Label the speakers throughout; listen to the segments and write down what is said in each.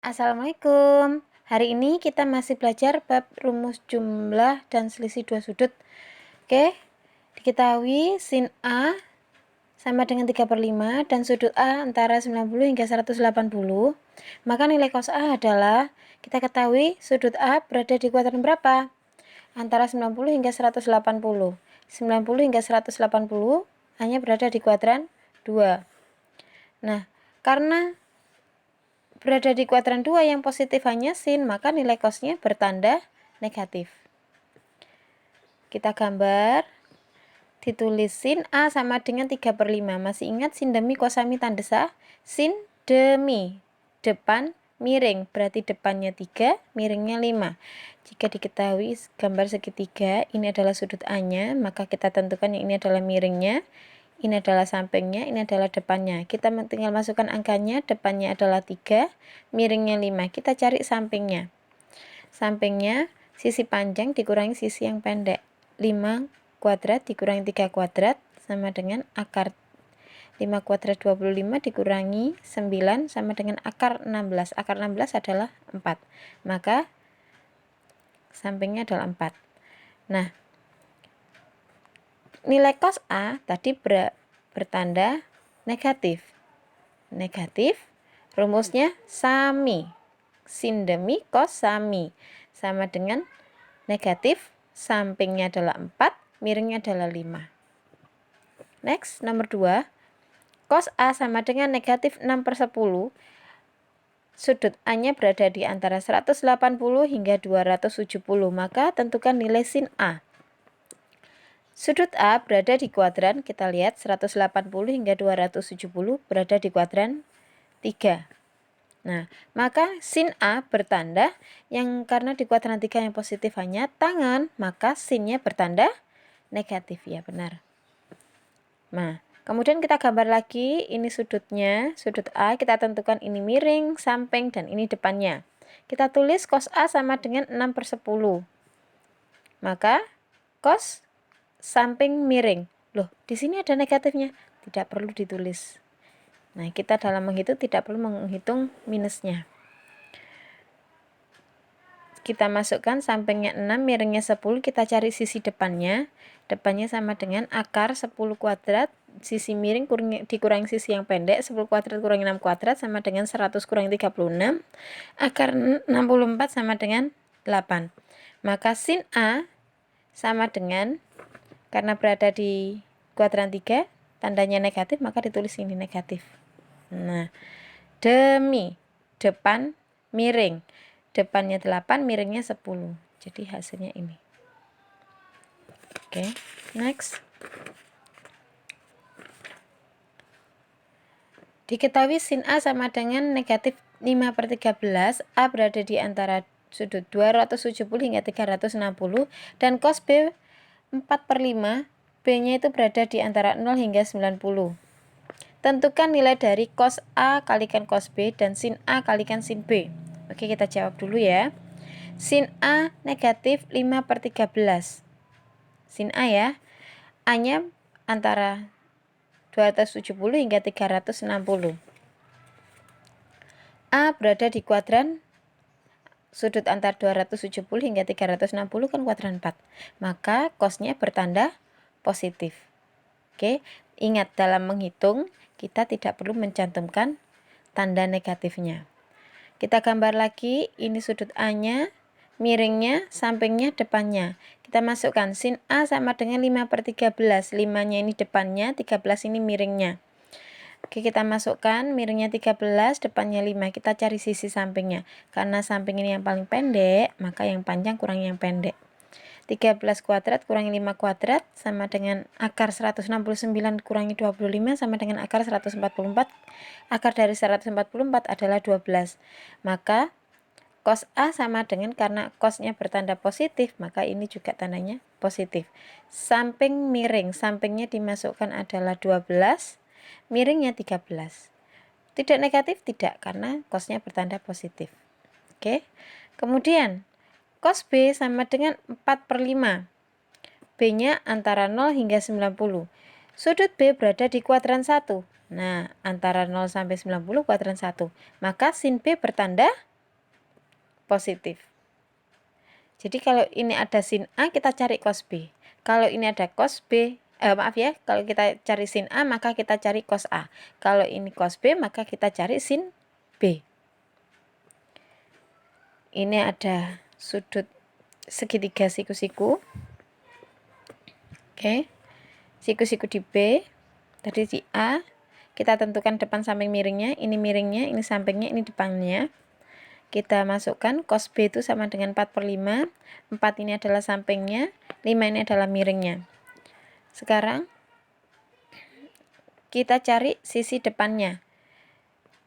Speaker 1: Assalamualaikum. Hari ini kita masih belajar bab rumus jumlah dan selisih dua sudut. Oke, diketahui sin A sama dengan 3/5 dan sudut A antara 90 hingga 180. Maka nilai cos A adalah, kita ketahui sudut A berada di kuadran berapa? Antara 90 hingga 180. 90 hingga 180 hanya berada di kuadran 2. Nah, karena berada di kuadran 2 yang positif hanya sin, maka nilai cosnya bertanda negatif. Kita gambar, ditulis sin A sama dengan 3/5. Masih ingat sin demi kosami tanda sah? Sin demi, depan miring, berarti depannya 3, miringnya 5. Jika diketahui gambar segitiga, ini adalah sudut A-nya, maka kita tentukan yang ini adalah miringnya, ini adalah sampingnya, ini adalah depannya. Kita tinggal masukkan angkanya, depannya adalah 3, miringnya 5. Kita cari sampingnya. Sampingnya sisi panjang dikurangi sisi yang pendek. 5 kuadrat dikurangi 3 kuadrat sama dengan akar 5 kuadrat 25 dikurangi 9 sama dengan akar 16. Akar 16 adalah 4. Maka sampingnya adalah 4. Nah, nilai cos A tadi bertanda negatif. Rumusnya sami. Sin demi cos sami. Sama dengan negatif, sampingnya adalah 4, miringnya adalah 5. Next, nomor 2. Cos A sama dengan negatif 6/10. Sudut A-nya berada di antara 180 hingga 270. Maka tentukan nilai sin A. Sudut A berada di kuadran, kita lihat 180 hingga 270 berada di kuadran 3. Nah, maka sin A bertanda yang karena di kuadran 3 yang positif hanya tangan, maka sinnya bertanda negatif, ya benar. Nah, kemudian kita gambar lagi, ini sudutnya, sudut A, kita tentukan ini miring, samping, dan ini depannya. Kita tulis cos A sama dengan 6/10. Maka cos samping miring. Loh, di sini ada negatifnya. Tidak perlu ditulis. Nah, kita dalam menghitung tidak perlu menghitung minusnya. Kita masukkan sampingnya 6, miringnya 10, kita cari sisi depannya. Depannya sama dengan akar 10 kuadrat, sisi miring dikurangi sisi yang pendek, 10 kuadrat kurangi 6 kuadrat sama dengan 100 kurangi 36. Akar 64 sama dengan 8. Maka sin A sama dengan, karena berada di kuadran 3, tandanya negatif, maka ditulis ini negatif. Nah, demi, depan, miring. Depannya 8, miringnya 10. Jadi hasilnya ini. Oke, next. Diketahui sin A sama dengan negatif 5/13. A berada di antara sudut 270 hingga 360 dan cos B 4/5. B-nya itu berada di antara 0 hingga 90. Tentukan nilai dari cos A kalikan cos B dan sin A kalikan sin B. Oke, kita jawab dulu ya. Sin A negatif 5/13. Sin A ya. A-nya antara 270 hingga 360. A berada di kuadran sudut antar 270 hingga 360 kan kuadran 4. Maka cosnya bertanda positif. Oke, ingat dalam menghitung kita tidak perlu mencantumkan tanda negatifnya. Kita gambar lagi, ini sudut A-nya, miringnya, sampingnya, depannya. Kita masukkan sin A sama dengan 5/13. 5-nya ini depannya, 13 ini miringnya. Oke, kita masukkan miringnya 13, depannya 5. Kita cari sisi sampingnya. Karena samping ini yang paling pendek, maka yang panjang kurangi yang pendek. 13 kuadrat kurangi 5 kuadrat sama dengan akar 169 kurangi 25 sama dengan akar 144. Akar dari 144 adalah 12. Maka cos A sama dengan, karena cosnya bertanda positif, maka ini juga tandanya positif. Samping miring, sampingnya dimasukkan adalah 12, miringnya 13. Tidak negatif? Tidak, karena cosnya bertanda positif. Oke. Kemudian cos B sama dengan 4/5. B-nya antara 0 hingga 90. Sudut B berada di kuadran 1. Nah, antara 0 sampai 90 kuadran 1. Maka sin B bertanda positif. Jadi kalau ini ada sin A, kita cari cos B. Kalau ini ada cos B, maaf ya, kalau kita cari sin A, maka kita cari cos A. Kalau ini cos B, maka kita cari sin B. Ini ada sudut segitiga siku-siku. Oke. Siku-siku di B, tadi di A, kita tentukan depan samping miringnya, ini miringnya, ini sampingnya, ini depannya. Kita masukkan cos B itu sama dengan 4/5, 4 ini adalah sampingnya, 5 ini adalah miringnya. Sekarang kita cari sisi depannya.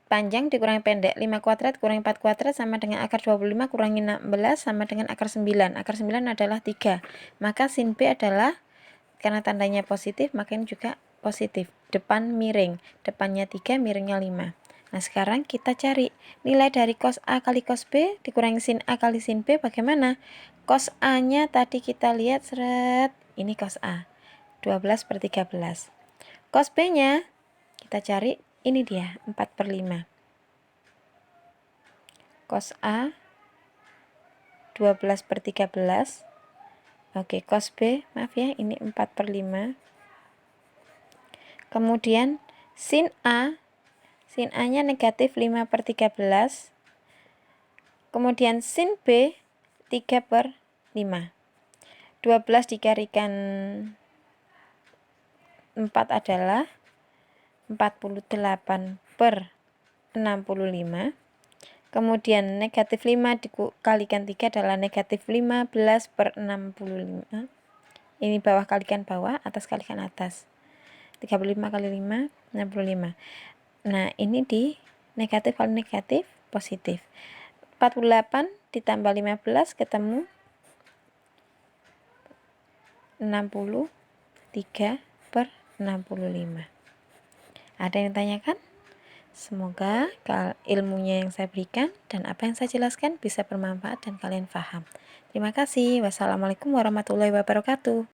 Speaker 1: Panjang dikurangi pendek, 5 kuadrat kurangi 4 kuadrat sama dengan akar 25 kurangi 16 sama dengan akar 9. Akar 9 adalah 3. Maka sin B adalah, karena tandanya positif, maka ini juga positif. Depan miring, depannya 3, miringnya 5. Nah, sekarang kita cari nilai dari cos A kali cos B dikurangi sin A kali sin B bagaimana? Cos A-nya tadi kita lihat seret, ini cos A, 12/13. Cos B-nya kita cari, ini dia, 4/5. Cos A 12/13. Oke, cos B, maaf ya, ini 4/5. Kemudian sin A-nya negatif 5/13. Kemudian sin B 3/5. 12 dikalikan 4 adalah 48/65. Kemudian negatif 5 dikalikan 3 adalah negatif 15/65. Ini bawah kalikan bawah, atas kalikan atas. 35 kali 5, 65. Nah, ini di negatif kali negatif, positif. 48 ditambah 15 ketemu 63/65. Ada yang tanyakan? Semoga ilmunya yang saya berikan dan apa yang saya jelaskan bisa bermanfaat dan kalian paham. Terima kasih. Wassalamualaikum warahmatullahi wabarakatuh.